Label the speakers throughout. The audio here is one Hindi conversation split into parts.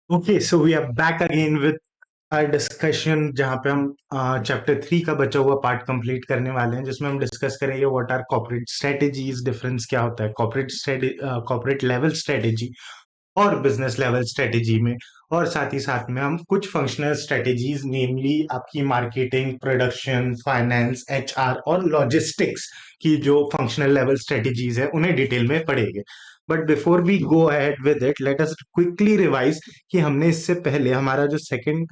Speaker 1: Okay, so we are back again with our discussion जहाँ पे हम चैप्टर 3 का बचा हुआ पार्ट कंप्लीट करने वाले हैं, जिसमें हम डिस्कस करेंगे what are corporate strategies, difference क्या होता है कॉर्पोरेट लेवल स्ट्रेटेजी और बिजनेस लेवल स्ट्रेटेजी में। और साथ ही साथ में हम कुछ फंक्शनल स्ट्रेटेजीज, नेमली आपकी मार्केटिंग, प्रोडक्शन, फाइनेंस, एचआर और लॉजिस्टिक्स की जो फंक्शनल लेवल स्ट्रेटेजीज है उन्हें डिटेल में पढ़ेंगे। But before we go ahead with it, let us quickly revise कि हमने इससे पहले हमारा जो सेकंड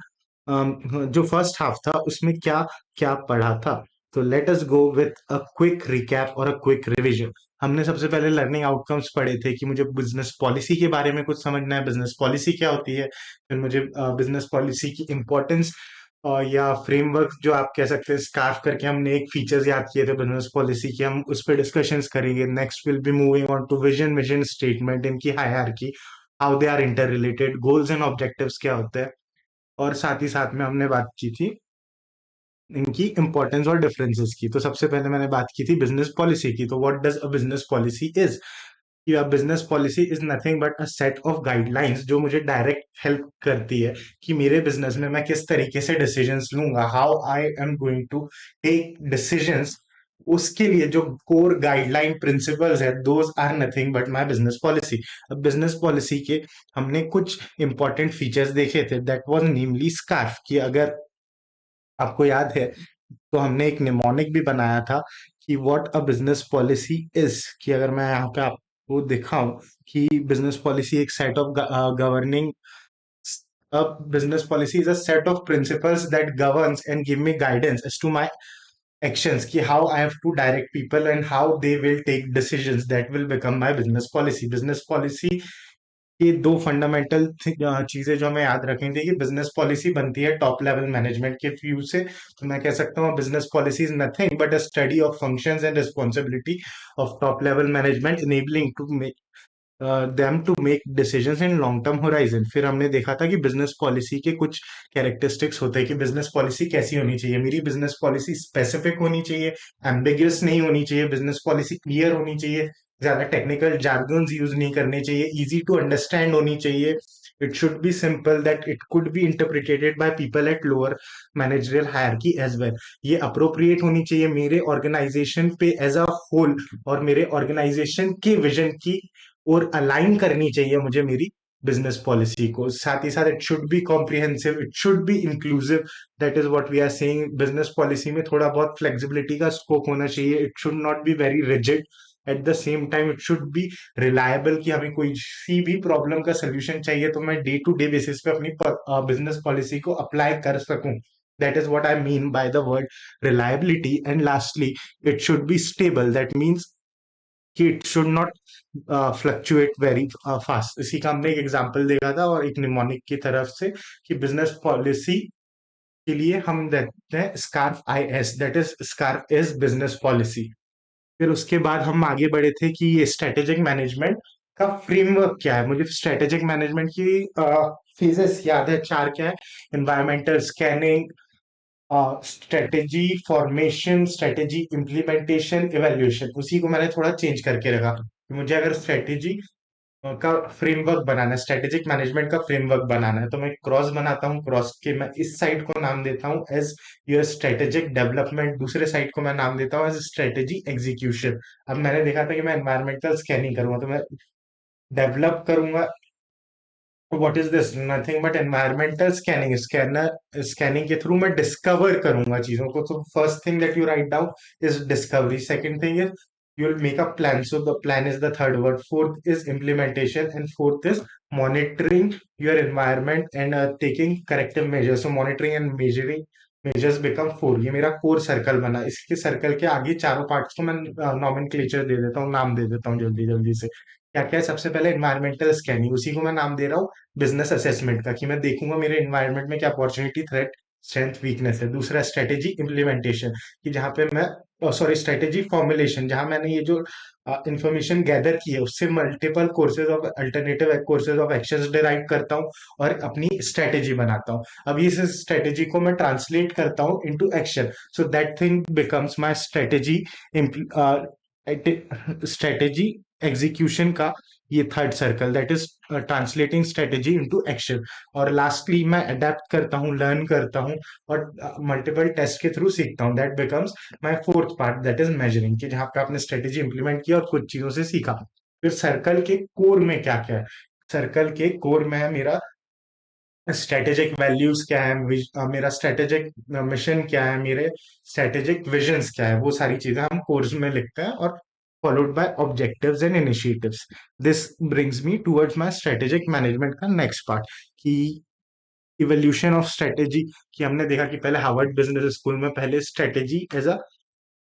Speaker 1: जो फर्स्ट हाफ था उसमें क्या क्या पढ़ा था। तो let us go with a quick recap और अ क्विक रिवीजन। हमने सबसे पहले लर्निंग आउटकम्स पढ़े थे कि मुझे बिजनेस पॉलिसी के बारे में कुछ समझना है, बिजनेस पॉलिसी क्या होती है। फिर मुझे बिजनेस पॉलिसी की इंपॉर्टेंस या फ्रेमवर्क जो आप कह सकते हैं स्कार्फ करके हमने एक फीचर्स याद किए थे बिजनेस पॉलिसी के, हम उस पर डिस्कशंस करेंगे। Next will be moving on to vision statement, इनकी hierarchy, how they are inter related, goals and objectives क्या होते हैं। और साथ ही साथ में हमने बात की थी इनकी इंपॉर्टेंस और डिफरेंसेस की। तो सबसे पहले मैंने बात की थी बिजनेस पॉलिसी की। तो what does a business policy is? या business policy is nothing but a set of guidelines जो मुझे डायरेक्ट हेल्प करती है कि मेरे बिजनेस में मैं किस तरीके से डिसीजंस लूंगा, how I am going to take decisions. उसके लिए जो कोर गाइडलाइन प्रिंसिपल्स है, those are nothing but my business policy. अब बिजनेस पॉलिसी के हमने कुछ इंपॉर्टेंट फीचर्स देखे थे, दैट वाज नेमली स्कार्फ, कि अगर आपको याद है तो हमने एक निमोनिक भी बनाया था कि what a business policy is. कि अगर मैं यहाँ पे आपको दिखाऊं कि बिजनेस पॉलिसी एक set of governing, a business policy is a set of principles that governs and give me guidance as to my actions, ki how I have to direct people and how they will take decisions, that will become my business policy. Business policy ये दो फंडामेंटल चीजें जो हमें याद रखनी चाहिए। बिजनेस पॉलिसी बनती है टॉप लेवल मैनेजमेंट के व्यू से। तो मैं कह सकता हूँ business policy is nothing but a study of functions and responsibility of top level management, enabling to make them to make decisions in long term horizon. फिर हमने देखा था कि बिजनेस पॉलिसी के कुछ कैरेक्टरिस्टिक्स होते हैं कि बिजनेस पॉलिसी कैसी होनी चाहिए। मेरी बिजनेस पॉलिसी स्पेसिफिक होनी चाहिए, एम्बिगियस नहीं होनी चाहिए, बिजनेस पॉलिसी क्लियर होनी चाहिए, ज्यादा टेक्निकल जार्गन्स यूज नहीं करने चाहिए, इजी टू अंडरस्टैंड होनी चाहिए। It should be simple that it could be interpreted by people at lower managerial hierarchy as well. ये अप्रोप्रिएट होनी चाहिए मेरे ऑर्गेनाइजेशन पे एज अ होल और मेरे ऑर्गेनाइजेशन के विजन की और अलाइन करनी चाहिए मुझे मेरी बिजनेस पॉलिसी को। साथ ही साथ it should be comprehensive, it should be inclusive. That is what we are saying. Business policy में थोड़ा बहुत फ्लेक्सिबिलिटी का स्कोप होना चाहिए। It should not be very rigid. At the same time it should be reliable, कि हमें कोई सी भी प्रॉब्लम का सोल्यूशन चाहिए तो मैं डे टू डे बेसिस पे अपनी बिजनेस पॉलिसी को अप्लाई कर सकूं। That is what I mean by the word reliability. And lastly, it should be stable. That means कि it should not fluctuate very fast. इसी का हमने एक एग्जांपल देखा था और एक निमोनिक की तरफ से, कि बिजनेस पॉलिसी के लिए हम देखते हैं scarf I S, that is scarf is business policy. फिर उसके बाद हम आगे बढ़े थे कि ये स्ट्रेटेजिक मैनेजमेंट का फ्रेमवर्क क्या है। मुझे स्ट्रेटेजिक मैनेजमेंट की फेजेस याद है, चार क्या है: environmental scanning, strategy formation, strategy implementation, evaluation. उसी को मैंने थोड़ा चेंज करके रखा कि मुझे अगर स्ट्रेटेजी का फ्रेमवर्क बनाना है, स्ट्रेटेजिक मैनेजमेंट का फ्रेमवर्क बनाना है, तो मैं क्रॉस बनाता हूँ। क्रॉस के मैं इस साइड को नाम देता हूँ एज योर स्ट्रेटेजिक डेवलपमेंट, दूसरे साइड को मैं नाम देता हूँ एज स्ट्रेटेजी एग्जीक्यूशन। अब मैंने देखा था कि मैं एनवायरमेंटल स्कैनिंग करूंगा तो मैं डेवलप करूंगा। What is this? Nothing but environmental scanning. Scanning के थ्रू मैं डिस्कवर करूंगा चीजों को। तो first thing that you write down is discovery, second thing is you will make a plan. So the plan is the third word. Fourth is implementation, and fourth is monitoring your environment and taking corrective measures. So monitoring and measuring measures become four. ये मेरा कोर सर्कल बना। इसके सर्कल के आगे चारों पार्ट्स को मैं नॉमेनक्लेचर दे देता हूँ, नाम दे देता हूँ जल्दी जल्दी से। क्या क्या है? सबसे पहले एनवायरमेंटल स्कैनिंग, उसी को मैं नाम दे रहा हूँ बिजनेस असेसमेंट का, कि मैं देखूंगा मेरे एनवायरमेंट में क्या अपॉर्चुनिटी, थ्रेट, स्ट्रेंथ, वीकनेस है। दूसरा स्ट्रेटेजी इम्प्लीमेंटेशन, कि जहां पे मैं सॉरी स्ट्रेटेजी फॉर्मुलेशन, जहां मैंने ये जो इंफॉर्मेशन गैदर की है उससे multiple courses of alternative courses of actions derive करता हूँ और अपनी स्ट्रेटेजी बनाता हूँ। अब इस स्ट्रेटेजी को मैं ट्रांसलेट करता हूँ into action, so that thing becomes my strategy. Strategy execution का ये third circle, that is translating strategy into action. और लास्टली मैं अडेप्ट करता हूँ, लर्न करता हूँ और मल्टीपल टेस्ट के थ्रू सीखता हूँ। That becomes my fourth part, that is measuring, कि जहाँ पे आपने स्ट्रेटेजी इंप्लीमेंट किया और कुछ चीजों से सीखा। फिर सर्कल के कोर में क्या क्या है? सर्कल के कोर में है मेरा स्ट्रेटेजिक वैल्यूज क्या है, मेरा स्ट्रेटेजिक मिशन क्या है, मेरे स्ट्रेटेजिक विजन्स क्या है, वो सारी चीजें हम कोर्स में लिखते हैं, और followed by objectives and initiatives. This brings me towards my strategic management का नेक्स्ट पार्ट, कि इवोल्यूशन ऑफ स्ट्रेटेजी। कि हमने देखा कि पहले हार्वर्ड बिजनेस स्कूल में पहले स्ट्रेटेजी एज अ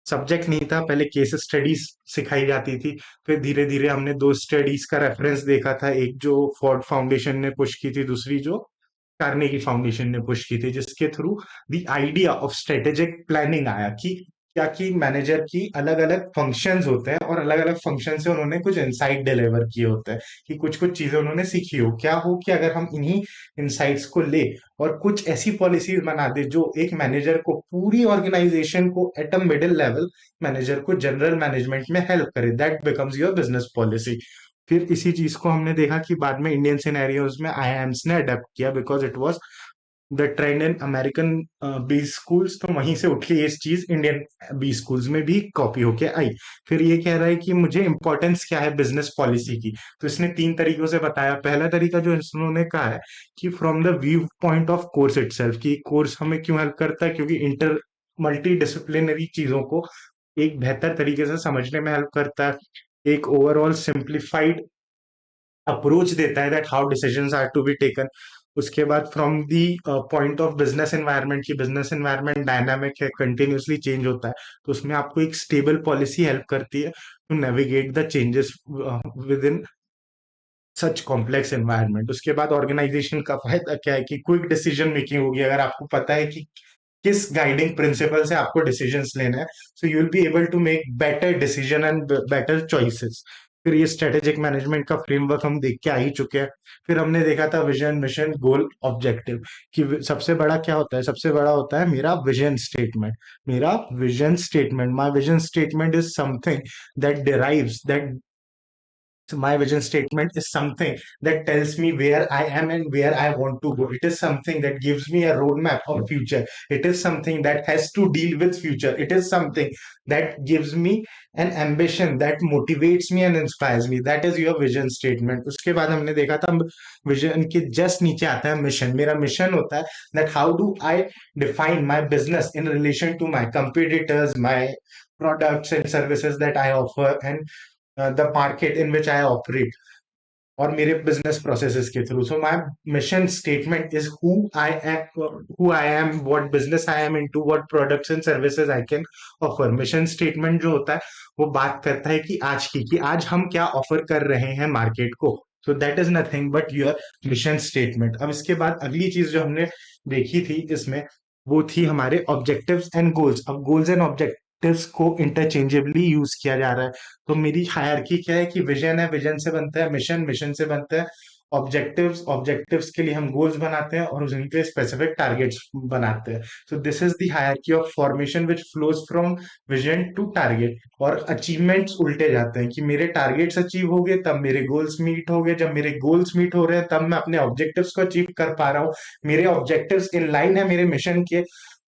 Speaker 1: सब्जेक्ट नहीं था, पहले केस स्टडीज सिखाई जाती थी। फिर धीरे धीरे हमने दो स्टडीज का रेफरेंस देखा था, एक जो फोर्ड फाउंडेशन ने पुश की थी, दूसरी जो कार्नेगी फाउंडेशन ने पुश की थी, जिसके through the idea of strategic planning आया, कि क्या कि मैनेजर की अलग अलग फंक्शंस होते हैं और अलग अलग फंक्शन से उन्होंने कुछ इनसाइट डिलीवर किए होते हैं, कि कुछ कुछ चीजें उन्होंने सीखी हो, क्या हो कि अगर हम इन्हीं इनसाइट्स को ले और कुछ ऐसी पॉलिसीज बना दे जो एक मैनेजर को, पूरी ऑर्गेनाइजेशन को at a middle level manager को जनरल मैनेजमेंट में हेल्प करे, that becomes your business policy. फिर इसी चीज को हमने देखा कि बाद में इंडियन सिनेरियोज में आईआईएम्स ने अडेप्ट किया, because it was the trend in American B schools, तो वहीं से उठ के ये चीज इंडियन बी स्कूल्स में भी कॉपी होके आई। फिर ये कह रहा है कि मुझे इंपॉर्टेंस क्या है बिजनेस पॉलिसी की, तो इसने तीन तरीकों से बताया। पहला तरीका जो इन्होंने कहा है कि from the view point of course itself, कि कोर्स हमें क्यों हेल्प करता है, क्योंकि इंटर मल्टी डिसिप्लिनरी चीजों को एक बेहतर तरीके से समझने में हेल्प करता है, एक ओवरऑल सिंप्लीफाइड अप्रोच देता है that how decisions are to be taken. उसके बाद from the point of business environment, की बिजनेस एनवायरनमेंट डायनामिक है, कंटिन्यूअसली चेंज होता है, तो उसमें आपको एक स्टेबल पॉलिसी हेल्प करती है to navigate the changes within such complex environment. उसके बाद ऑर्गेनाइजेशन का फायदा क्या है, कि क्विक डिसीजन मेकिंग होगी, अगर आपको पता है कि किस गाइडिंग प्रिंसिपल से आपको डिसीजंस लेना है, so you will be able to make better decision and better choices. फिर ये स्ट्रेटेजिक मैनेजमेंट का फ्रेमवर्क हम देख के आ ही चुके हैं। फिर हमने देखा था विजन, मिशन, गोल, ऑब्जेक्टिव, कि सबसे बड़ा क्या होता है? सबसे बड़ा होता है मेरा विजन स्टेटमेंट। मेरा vision statement, my vision statement is something that derives that so my vision statement is something that tells me where I am and where I want to go. It is something that gives me a roadmap of future. It is something that has to deal with future. It is something that gives me an ambition that motivates me and inspires me. That is your vision statement. उसके बाद हमने देखा था विजन के जस्ट नीचे आता है मिशन। मेरा मिशन होता है that how do I define my business in relation to my competitors, my products and services that I offer, and the market in which I operate, और मेरे बिजनेस प्रोसेसेस के through. So my mission statement is who I am, what business I am into, what products and services I can offer. Mission statement जो होता है वो बात करता है कि आज की, कि आज हम क्या ऑफर कर रहे हैं मार्केट को। So that is nothing but your mission statement. अब इसके बाद अगली चीज जो हमने देखी थी इसमें, वो थी हमारे ऑब्जेक्टिव्स एंड गोल्स। अब गोल्स एंड ऑब्जेक्टिव्स को इंटरचेंजेबली यूज किया जा रहा है। तो मेरी हायरार्की क्या है, कि विजन है, विजन से बनता है मिशन, मिशन से बनता है ऑब्जेक्टिव्स, ऑब्जेक्टिव्स के लिए हम गोल्स बनाते हैं और उनके स्पेसिफिक टारगेट्स बनाते हैं। So this is the hierarchy of formation which flows from vision to target. और अचीवमेंट्स उल्टे जाते हैं, कि मेरे टारगेट्स अचीव हो गए तब मेरे गोल्स मीट हो गए, जब मेरे गोल्स मीट हो रहे हैं तब मैं अपने ऑब्जेक्टिव्स को अचीव कर पा रहा हूँ, मेरे ऑब्जेक्टिव्स इन लाइन है मेरे मिशन के,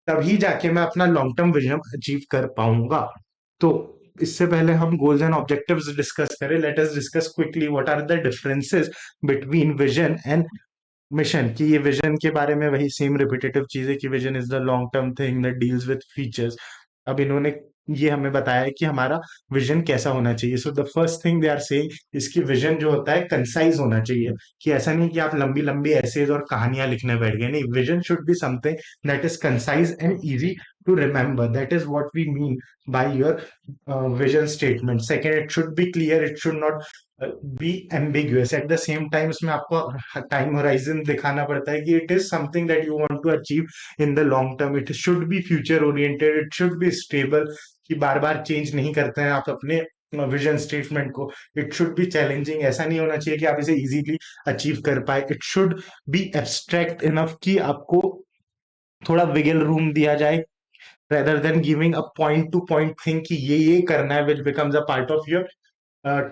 Speaker 1: तभी जाके मैं अपना लॉन्ग टर्म विजन अचीव कर पाऊंगा। तो इससे पहले हम गोल्स एंड ऑब्जेक्टिव्स डिस्कस करें, let us discuss quickly what are the differences between vision and mission. कि ये विजन के बारे में वही सेम रिपीटेटिव चीज है, कि vision is the long term thing that deals with features. अब इन्होंने ये हमें बताया है कि हमारा विजन कैसा होना चाहिए। So the first thing they are saying, इसकी विजन जो होता है कंसाइज होना चाहिए, कि ऐसा नहीं कि आप लंबी लंबी एसेज और कहानियां लिखने बैठ गए, नहीं, vision should be something that is concise and easy to remember. That is what we mean by your vision statement. Second, it should be clear, it should not be ambiguous. At the same time, इसमें आपको टाइम horizon दिखाना पड़ता है, कि it is something that you want to achieve in the long term. It should be future oriented, it should be stable, कि बार बार चेंज नहीं करते हैं आप अपने विजन स्टेटमेंट को। इट शुड बी चैलेंजिंग, ऐसा नहीं होना चाहिए कि आप इसे इजीली अचीव कर पाए। It should B abstract enough, कि आपको थोड़ा विगल रूम दिया जाए, rather than giving a point to point thing कि ये करना है which becomes a part of your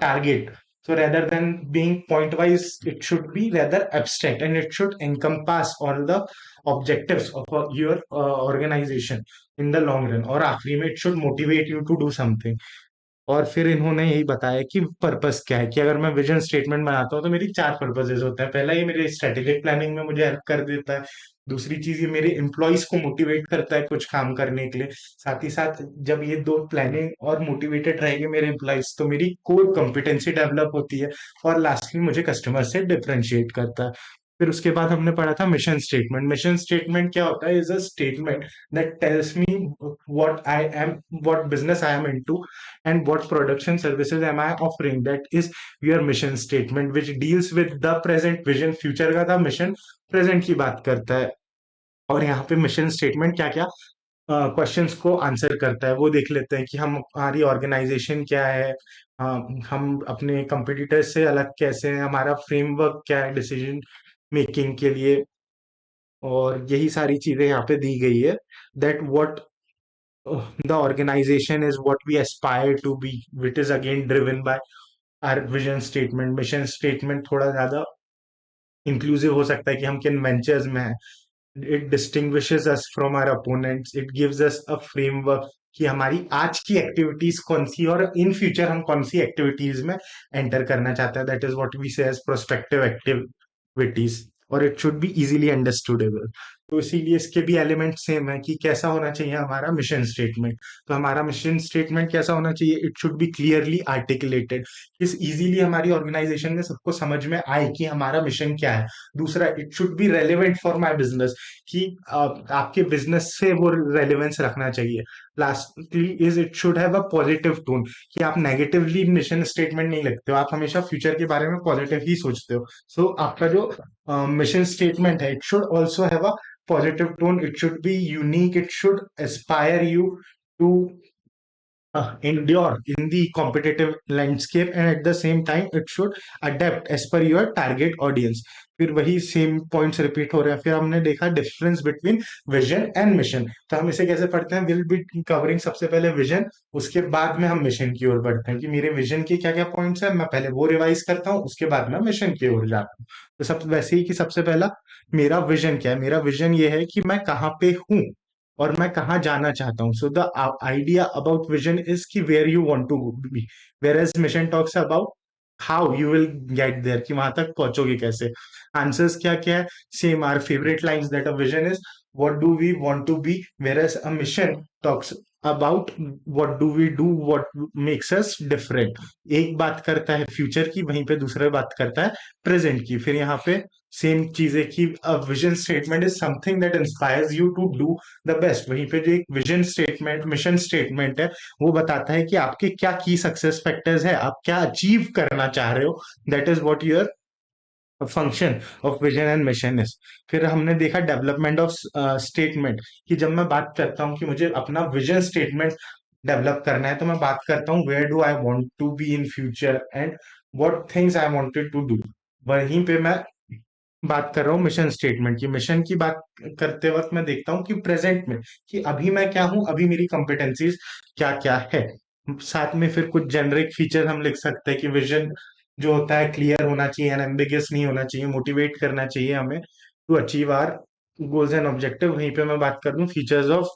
Speaker 1: target. So rather than being point wise, it should be rather abstract, and it should encompass all the objectives of your organization in the long run. और आखिरी में it should motivate you to do something. और फिर इन्होंने यही बताया कि पर्पस क्या है, कि अगर मैं विजन स्टेटमेंट बनाता हूँ तो मेरी चार पर्पसेस होते हैं। पहला, ये मेरे स्ट्रेटेजिक प्लानिंग में मुझे हेल्प कर देता है। दूसरी चीज, ये मेरे एम्प्लॉयज को मोटिवेट करता है कुछ काम करने के लिए। साथ ही साथ जब ये दो प्लानिंग और मोटिवेटेड रहेंगे मेरे एम्प्लॉयज, तो मेरी कोर कॉम्पिटेंसी डेवलप होती है। और लास्टली मुझे कस्टमर से डिफरेंशिएट करता है। फिर उसके बाद हमने पढ़ा था मिशन स्टेटमेंट। मिशन स्टेटमेंट क्या होता है? Is a statement that tells me what I am, what business I am into, and what products and services am I offering. That is your mission statement, which deals with the present vision. Future का था, मिशन प्रेजेंट की बात करता है। और यहाँ पे मिशन स्टेटमेंट क्या क्या क्वेश्चंस को आंसर करता है वो देख लेते हैं, कि हम, हमारी ऑर्गेनाइजेशन क्या है, हम अपने कंपटीटर्स से अलग कैसे हैं, हमारा फ्रेमवर्क क्या है डिसीजन मेकिंग के लिए। और यही सारी चीजें यहाँ पे दी गई है, that what the organization is, what we aspire to be, which is again driven by our vision statement. Mission statement थोड़ा ज्यादा इंक्लूसिव हो सकता है, कि हम किन वेंचर्स में हैं। It distinguishes us from our opponents, it gives us a framework, कि हमारी आज की एक्टिविटीज कौन सी, और इन फ्यूचर हम कौन सी एक्टिविटीज में एंटर करना चाहते हैं। दैट इज व्हाट वी से एज प्रोस्पेक्टिव एक्टिविटीज। और इट शुड बी इजीली अंडरस्टूडेबल। तो इसीलिए इसके भी एलिमेंट सेम है, कि कैसा होना चाहिए हमारा मिशन स्टेटमेंट। तो हमारा मिशन स्टेटमेंट कैसा होना चाहिए? It should be clearly articulated, इस इजीली हमारी ऑर्गेनाइजेशन में सबको समझ में आए कि हमारा मिशन क्या है। दूसरा, it should be relevant for my business, कि आपके बिजनेस से वो रेलिवेंस रखना चाहिए। Lastly is it should have a positive tone, कि आप नेगेटिवली मिशन स्टेटमेंट नहीं लिखते हो, आप हमेशा फ्यूचर के बारे में पॉजिटिव ही सोचते हो। सो आपका जो मिशन स्टेटमेंट है, it should also have a positive tone, it should be unique, it should aspire you to endure in the competitive landscape, and at the same time it should adapt as per your target audience. फिर वही सेम पॉइंट्स रिपीट हो रहे हैं। फिर हमने देखा difference between vision and mission. तो हम इसे कैसे पढ़ते हैं? विल बी कवरिंग सबसे पहले विजन, उसके बाद में हम मिशन की ओर बढ़ते हैं, कि मेरे विजन के क्या क्या पॉइंट्स हैं, मैं पहले वो रिवाइज करता हूँ, उसके बाद मैं मिशन की ओर जाता हूँ। तो सब वैसे ही, कि सबसे पहला मेरा विजन क्या है? मेरा विजन ये है कि मैं कहाँ पे हूँ और मैं कहाँ जाना चाहता हूँ। So the idea about vision is कि where you want to be, whereas mission talks about how you will get there, कि वहां तक पहुंचोगे कैसे। आंसर्स क्या क्या है? Same, are favourite lines, that a vision is what do we want to be, whereas a mission talks about what do we do, what makes us different. एक बात करता है फ्यूचर की, वहीं पे दूसरा बात करता है प्रेजेंट की। फिर यहाँ पे सेम चीज है, कि a vision statement is something that inspires you to do the best. वहीं पे जो एक विजन स्टेटमेंट, मिशन स्टेटमेंट है, वो बताता है कि आपके क्या की सक्सेस फैक्टर्स है, आप क्या अचीव करना चाह रहे हो। That is what your function of vision and mission is. फिर हमने देखा डेवलपमेंट ऑफ स्टेटमेंट, कि जब मैं बात करता हूँ कि मुझे अपना विजन स्टेटमेंट डेवलप करना है, तो मैं बात करता हूँ where do I want to be in future and what things I wanted to do. वहीं पे मैं बात कर रहा हूँ मिशन स्टेटमेंट की। मिशन की बात करते वक्त मैं देखता हूँ कि प्रेजेंट में, कि अभी मैं क्या हूँ, अभी मेरी कॉम्पिटेंसीज क्या क्या है। साथ में फिर कुछ जेनरिक फीचर हम लिख सकते हैं, कि विजन जो होता है क्लियर होना चाहिए, एम्बिगियस नहीं होना चाहिए, मोटिवेट करना चाहिए हमें to achieve our goals and objective. वहीं पे मैं बात कर लूँ फीचर्स ऑफ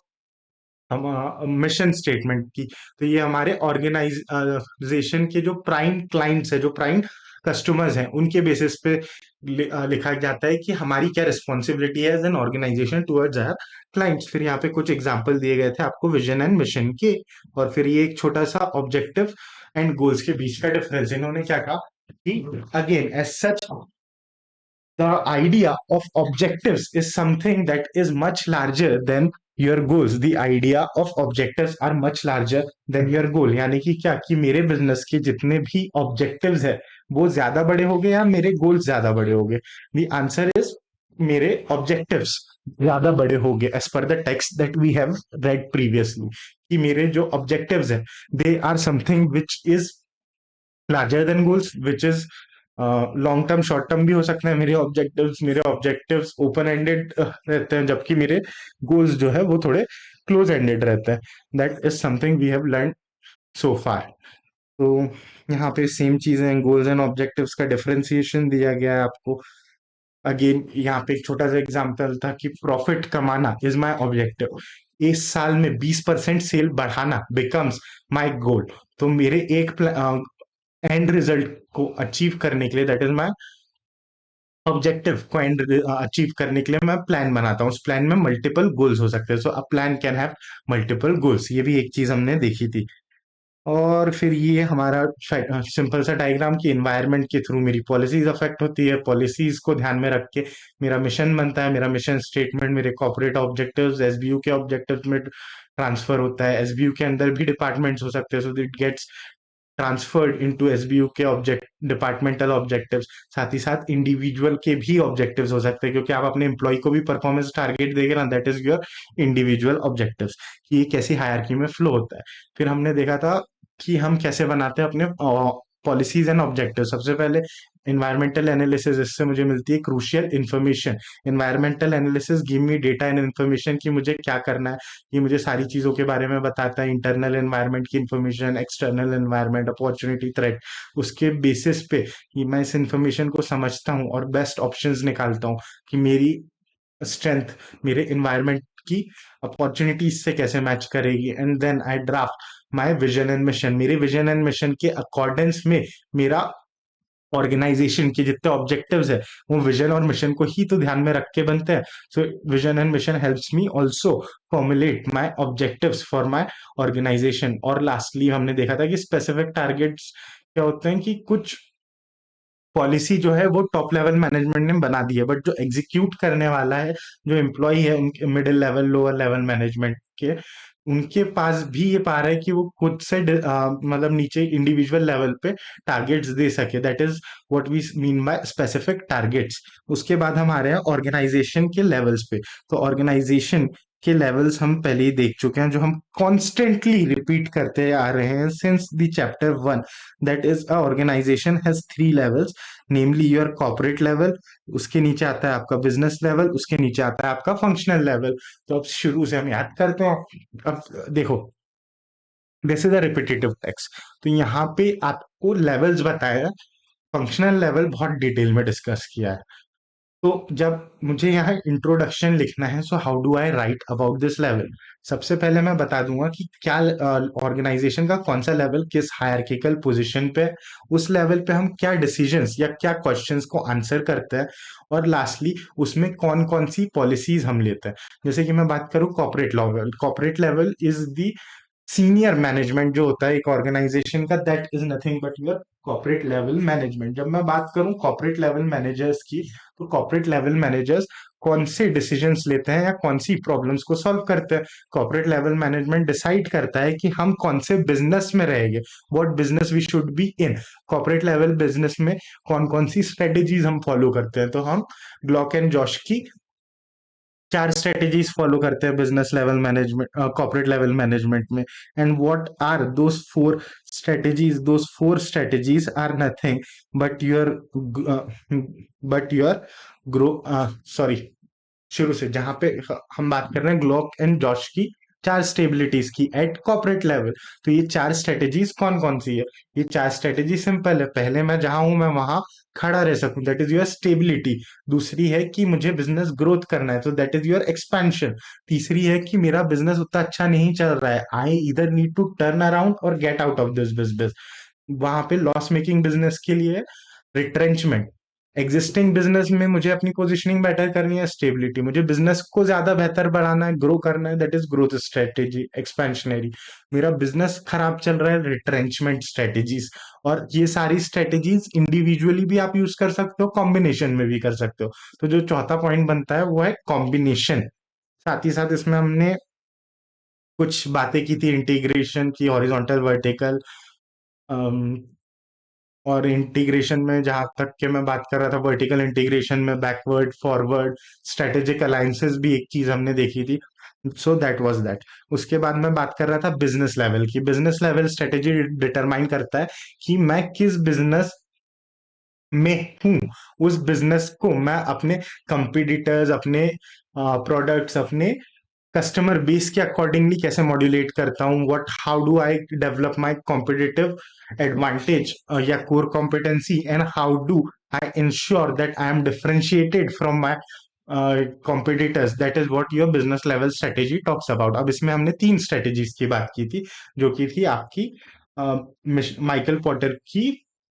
Speaker 1: हम मिशन स्टेटमेंट की। तो ये हमारे ऑर्गेनाइजेशन के जो प्राइम क्लाइंट्स है, जो प्राइम कस्टमर्स हैं, उनके बेसिस पे लिखा जाता है, कि हमारी क्या रिस्पॉन्सिबिलिटी है as an organisation towards our clients. फिर यहाँ पे कुछ एग्जांपल दिए गए थे आपको विजन एंड मिशन के। और फिर ये एक छोटा सा ऑब्जेक्टिव एंड गोल्स के बीच का डिफरेंस इन्होंने क्या कहा, कि again as such the idea of objectives is something that is much larger than your goals. The idea of objectives are much larger than your goal. यानी कि क्या, कि मेरे बिजनेस के जितने भी ऑब्जेक्टिव्स है, वो ज्यादा बड़े हो गए या मेरे गोल्स ज्यादा बड़े हो गए? द आंसर इज मेरे ऑब्जेक्टिव्स ज्यादा बड़े हो गए, as per the text that we have read previously. कि मेरे जो ऑब्जेक्टिव्स है, they are something which is larger than goals, which is long term, short term भी हो सकते हैं। मेरे ऑब्जेक्टिव्स ओपन एंडेड रहते हैं, जबकि मेरे गोल्स जो है वो थोड़े क्लोज एंडेड रहते हैं। That is something we have learn so far. तो यहाँ पे सेम चीजें, गोल्स एंड ऑब्जेक्टिव्स का डिफरेंशिएशन दिया गया है आपको। अगेन यहाँ पे एक छोटा सा एग्जांपल था कि प्रॉफिट कमाना इज माय ऑब्जेक्टिव, इस साल में 20% सेल बढ़ाना बिकम्स माय गोल। तो मेरे एक एंड रिजल्ट को अचीव करने के लिए, दैट इज माय ऑब्जेक्टिव को एंड अचीव करने के लिए मैं प्लान बनाता हूँ। उस प्लान में मल्टीपल गोल्स हो सकते हैं, so a plan can have multiple goals, ये भी एक चीज हमने देखी थी। और फिर ये हमारा सिंपल सा डायग्राम कि एनवायरनमेंट के थ्रू मेरी पॉलिसीज अफेक्ट होती है, पॉलिसीज को ध्यान में रख के मेरा मिशन बनता है, मेरा मिशन स्टेटमेंट मेरे कॉर्पोरेट ऑब्जेक्टिव्स एसबीयू के ऑब्जेक्टिव्स में ट्रांसफर होता है। एसबीयू के अंदर भी डिपार्टमेंट्स हो सकते हैं, so it gets transferred into SBU के ऑब्जेक्ट डिपार्टमेंटल ऑब्जेक्टिव्स। साथ ही साथ इंडिविजुअल के भी ऑब्जेक्टिव्स हो सकते हैं, क्योंकि आप अपने एम्प्लॉय को भी परफॉर्मेंस टारगेट देंगे ना, that is your individual objectives. कि ये कैसी हायरार्की में फ्लो होता है। फिर हमने देखा था कि हम कैसे बनाते हैं अपने पॉलिसीज एंड ऑब्जेक्टिव। सबसे पहले इन्वायरमेंटल एनालिसिस, इससे मुझे मिलती है crucial information. Environmental analysis give me data and information कि मुझे क्या करना है। ये मुझे सारी चीजों के बारे में बताता है, इंटरनल एनवायरनमेंट की information, external environment, opportunity, threat. उसके बेसिस पे कि मैं इस इन्फॉर्मेशन को समझता हूँ और बेस्ट ऑप्शंस निकालता हूँ कि मेरी स्ट्रेंथ मेरे इन्वायरमेंट की अपॉर्चुनिटीज से कैसे मैच करेगी। And then I draft my vision and mission. मेरे विजन एंड मिशन के अकॉर्डेंस में मेरा ऑर्गेनाइजेशन के जितने ऑब्जेक्टिव्स है वो विजन और मिशन को ही तो ध्यान में रख के बनते हैं। So vision and mission helps me also formulate my objectives for my organisation. और लास्टली हमने देखा था कि स्पेसिफिक टारगेट्स क्या होते हैं कि कुछ पॉलिसी जो है वो टॉप लेवल मैनेजमेंट ने बना दी है, बट जो एग्जीक्यूट करने वाला है, जो एम्प्लॉय है उनके middle level lower level management के, उनके पास भी ये पा रहा है कि वो खुद से मतलब नीचे इंडिविजुअल लेवल पे टारगेट्स दे सके। That is what we mean by specific targets. उसके बाद हम आ रहे हैं ऑर्गेनाइजेशन के लेवल्स पे। तो ऑर्गेनाइजेशन के लेवल्स हम पहले ही देख चुके हैं, जो हम कॉन्स्टेंटली रिपीट करते आ रहे हैं since the chapter 1। That is a organisation has 3 levels, namely your corporate level, उसके नीचे आता है आपका बिजनेस लेवल, उसके नीचे आता है आपका फंक्शनल लेवल। तो अब शुरू से हम याद करते हैं। अब देखो, this is a repetitive text, तो यहाँ पे आपको लेवल्स बताया, फंक्शनल लेवल बहुत डिटेल में डिस्कस किया है। तो जब मुझे यहाँ इंट्रोडक्शन लिखना है, so how do I right about this level. सबसे पहले मैं बता दूंगा कि क्या ऑर्गेनाइजेशन का कौन सा लेवल किस हायरार्किकल पोजीशन पे है, उस लेवल पे हम क्या डिसीजंस या क्या क्वेश्चंस को आंसर करते हैं, और लास्टली उसमें कौन कौन सी पॉलिसीज हम लेते हैं। जैसे कि मैं बात करूं corporate level, corporate level is the senior management जो होता है एक ऑर्गेनाइजेशन का, that is nothing but your corporate level management. जब मैं बात करूं कॉर्पोरेट लेवल मैनेजर्स की, तो कॉर्पोरेट लेवल मैनेजर्स कौन से डिसीजंस लेते हैं या कौन सी प्रॉब्लम्स को सॉल्व करते हैं। कॉर्पोरेट लेवल मैनेजमेंट डिसाइड करता है कि हम कौन से बिजनेस में रहेंगे, what business we should be in. Corporate level business में कौन कौन सी स्ट्रेटेजीज हम फॉलो करते हैं, तो हम ग्लॉक एंड जॉश की 4 स्ट्रेटेजीज फॉलो करते हैं business level management, corporate level management में। And what are those 4 strategies, those 4 strategies are nothing but your grow sorry, शुरू से जहां पे हम बात कर रहे हैं ग्लॉक एंड जॉश की 4 स्टेबिलिटीज की एट कॉर्पोरेट लेवल। तो ये 4 स्ट्रेटेजीज कौन कौन सी है? ये 4 स्ट्रेटेजी सिंपल है, पहले मैं जहां हूं मैं वहां खड़ा रह सकूं, दैट इज योर स्टेबिलिटी। दूसरी है कि मुझे बिजनेस ग्रोथ करना है, तो दैट इज योर एक्सपेंशन। तीसरी है कि मेरा बिजनेस उतना अच्छा नहीं चल रहा है, आई इधर नीड टू टर्न अराउंड और get out of this business. वहां पे लॉस मेकिंग बिजनेस के लिए रिट्रेंचमेंट। एग्जिस्टिंग बिजनेस में मुझे अपनी पोजीशनिंग बेटर करनी है, स्टेबिलिटी। मुझे बिजनेस को ज्यादा बेहतर बढ़ाना है, ग्रो करना है, that is growth strategy expansionary. मेरा बिजनेस खराब चल रहा है, रिट्रेंचमेंट स्ट्रेटेजीज। और ये सारी स्ट्रेटेजीज इंडिविजुअली भी आप यूज कर सकते हो, कॉम्बिनेशन में भी कर सकते हो। तो जो चौथा पॉइंट बनता है वो है कॉम्बिनेशन। साथ ही साथ इसमें हमने कुछ बातें की थी इंटीग्रेशन की, हॉरिजॉन्टल वर्टिकल, और इंटीग्रेशन में जहां तक के मैं बात कर रहा था, वर्टिकल इंटीग्रेशन में बैकवर्ड फॉरवर्ड स्ट्रेटेजिक अलायंसेस भी एक चीज हमने देखी थी। So that was that. उसके बाद मैं बात कर रहा था बिजनेस लेवल की। बिजनेस लेवल स्ट्रेटेजी डिटरमाइन करता है कि मैं किस बिजनेस में हूँ, उस बिजनेस को मैं अपने कंपटीटर्स, अपने प्रोडक्ट्स, अपने कस्टमर बेस के अकॉर्डिंगली कैसे मॉड्यूलेट करता हूँ, what how do I develop my competitive advantage या core competency, and how do I ensure that I am differentiated from my competitors. That is what your business level strategy talks about. अब इसमें हमने 3 स्ट्रेटेजीज की बात की थी, जो की थी आपकी माइकल पॉटर की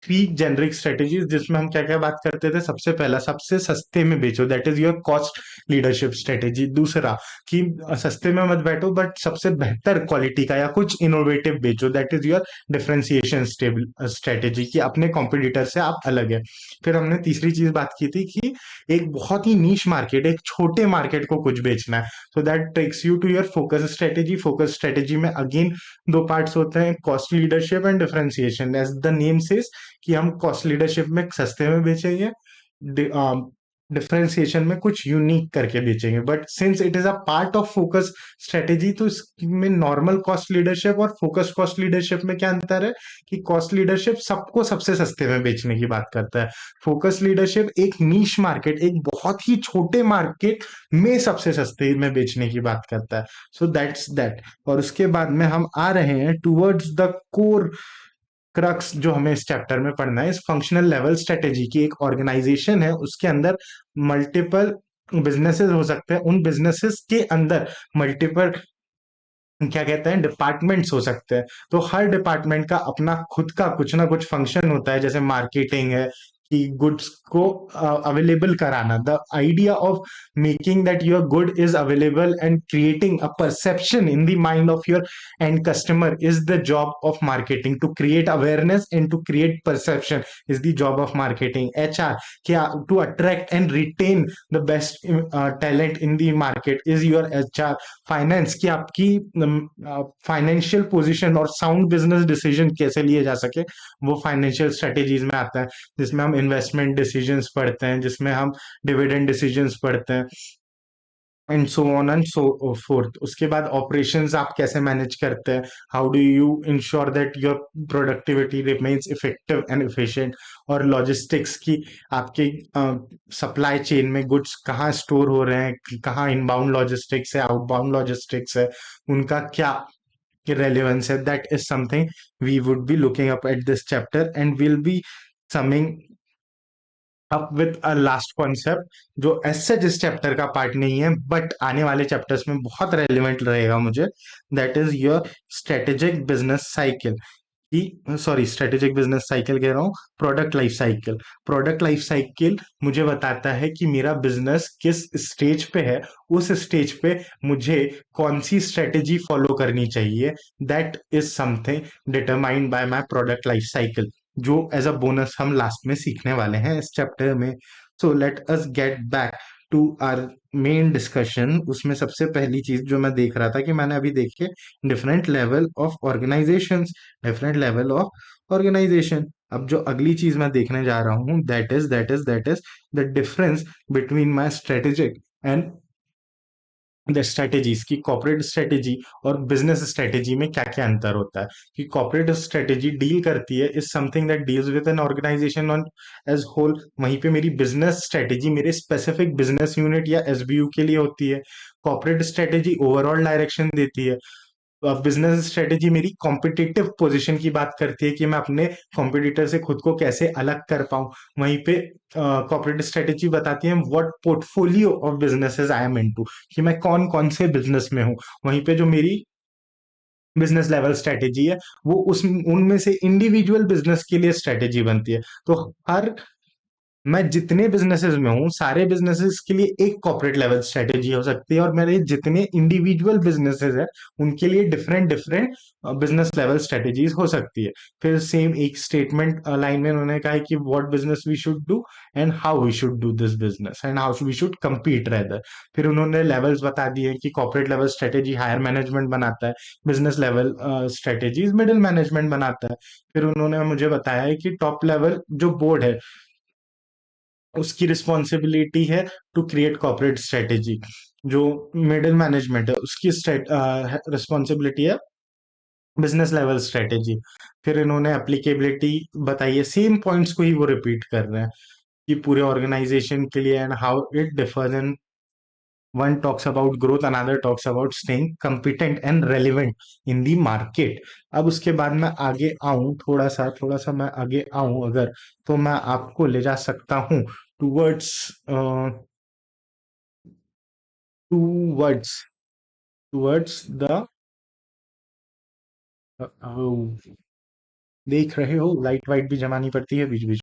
Speaker 1: 3 जेनरिक स्ट्रेटेजीज, जिसमें हम क्या क्या बात करते थे। सबसे पहला, सबसे सस्ते में बेचो, that is your cost leadership strategy. दूसरा, कि सस्ते में मत बैठो बट सबसे बेहतर क्वालिटी का या कुछ इनोवेटिव बेचो, that is your differentiation strategy, कि अपने कॉम्पिटिटर से आप अलग है। फिर हमने तीसरी चीज बात की थी कि एक बहुत ही नीश मार्केट, एक छोटे मार्केट को कुछ बेचना है, so that takes you to your focus strategy. Focus strategy में अगेन 2 पार्ट्स होते हैं, cost leadership and differentiation. As the name says कि हम कॉस्ट लीडरशिप में सस्ते में बेचेंगे, डिफरेंशिएशन में कुछ यूनिक करके बेचेंगे। But since it is a part of focus strategy, तो इसमें नॉर्मल कॉस्ट लीडरशिप और फोकस कॉस्ट लीडरशिप में क्या अंतर है, कि कॉस्ट लीडरशिप सबको सबसे सस्ते में बेचने की बात करता है, फोकस लीडरशिप एक नीश मार्केट, एक बहुत ही छोटे मार्केट में सबसे सस्ते में बेचने की बात करता है। So that's that. और उसके बाद में हम आ रहे हैं टूवर्ड्स द कोर क्रक्स, जो हमें इस चैप्टर में पढ़ना है, इस फंक्शनल लेवल स्ट्रेटेजी की। एक ऑर्गेनाइजेशन है, उसके अंदर मल्टीपल बिजनेसेस हो सकते हैं, उन बिजनेसेस के अंदर मल्टीपल क्या कहते हैं डिपार्टमेंट्स हो सकते हैं। तो हर डिपार्टमेंट का अपना खुद का कुछ ना कुछ फंक्शन होता है, जैसे मार्केटिंग है कि गुड्स को अवेलेबल कराना, the idea of making that your good is available and creating a perception in the mind of your end customer is the job of marketing. To create awareness and to create perception is the job of marketing. HR, क्या to attract and retain the best talent in the market is your HR. Finance, की आपकी फाइनेंशियल पोजीशन और साउंड बिजनेस डिसीजन कैसे लिए जा सके, वो फाइनेंशियल स्ट्रेटेजीज में आता है, जिसमें हम इन्वेस्टमेंट डिसीजंस पढ़ते हैं, जिसमें हम डिविडेंड डिसीजंस पढ़ते हैं, and so on and so forth. उसके बाद ऑपरेशंस आप कैसे मैनेज करते हैं, how do you ensure that your productivity remains effective and efficient. और लॉजिस्टिक्स की, आपके सप्लाई चेन में गुड्स कहाँ स्टोर हो रहे हैं, कहाँ इनबाउंड लॉजिस्टिक्स है, आउटबाउंड लॉजिस्टिक्स है, उनका क्या रेलेवेंस है। That is something we would be looking up at this chapter, and will be summing up with a last concept, जो ऐसे जिस चैप्टर का पार्ट नहीं है बट आने वाले चैप्टर्स में बहुत रेलिवेंट रहेगा मुझे। That is your strategic business cycle, की सॉरी स्ट्रेटेजिक बिजनेस साइकिल कह रहा हूँ, product life cycle. Product life cycle मुझे बताता है कि मेरा बिजनेस किस स्टेज पे है, उस स्टेज पे मुझे कौन सी स्ट्रेटेजी फॉलो करनी चाहिए। That is something determined by my product life cycle, जो एज अ बोनस हम लास्ट में सीखने वाले हैं इस चैप्टर में। So let us get back to our main discussion. उसमें सबसे पहली चीज जो मैं देख रहा था कि मैंने अभी देखी, different level of organisations, different level of organisation. अब जो अगली चीज मैं देखने जा रहा हूँ, that is the difference between my strategic and the strategies, की कॉर्पोरेट स्ट्रेटेजी और बिजनेस स्ट्रेटेजी में क्या क्या अंतर होता है। कि कॉर्पोरेट स्ट्रेटेजी डील करती है is something that deals with an organisation on as whole, वहीं पे मेरी बिजनेस स्ट्रेटेजी मेरे स्पेसिफिक बिजनेस यूनिट या एसबीयू के लिए होती है। कॉर्पोरेट स्ट्रेटेजी ओवरऑल डायरेक्शन देती है, बिजनेस स्ट्रेटेजी मेरी कॉम्पिटिटिव पोजीशन की बात करती है कि मैं अपने कॉम्पिटिटर से खुद को कैसे अलग कर पाऊं। वहीं पे कॉर्पोरेट स्ट्रेटेजी बताती है what portfolio of businesses I am into, कि मैं कौन कौन से बिजनेस में हूं। वहीं पे जो मेरी बिजनेस लेवल स्ट्रेटेजी है, वो उस उनमें से इंडिविजुअल बिजनेस के लिए स्ट्रेटेजी बनती है। तो हर मैं जितने बिजनेसेस में हूँ, सारे बिजनेसेस के लिए एक कॉर्पोरेट लेवल स्ट्रेटेजी हो सकती है, और मेरे जितने इंडिविजुअल बिजनेसेस हैं उनके लिए different different business level strategies हो सकती है। फिर सेम एक स्टेटमेंट लाइन में उन्होंने कहा है कि what business we should do and how we should do this business and how we should compete rather. फिर उन्होंने लेवल्स बता दिए कि corporate level strategy higher management बनाता है, business level strategies middle management बनाता है। फिर उन्होंने मुझे बताया है कि टॉप लेवल जो बोर्ड है, उसकी रिस्पॉन्सिबिलिटी है टू क्रिएट कॉर्पोरेट स्ट्रेटेजी। जो मिडिल मैनेजमेंट है, उसकी रिस्पॉन्सिबिलिटी है बिजनेस लेवल स्ट्रेटेजी। फिर इन्होंने एप्लीकेबिलिटी बताई है, सेम पॉइंट्स को ही वो रिपीट कर रहे हैं कि पूरे ऑर्गेनाइजेशन के लिए, and how it differ One talks about growth, another talks about staying competent and relevant in the market. अब उसके बाद मैं आगे आऊं, थोड़ा सा मैं आगे आऊं अगर, तो मैं आपको ले जा सकता हूं टूवर्ड्स टूवर्ड्स टूवर्ड्स द, देख रहे हो लाइट वाइट भी जमानी पड़ती है बीच बीच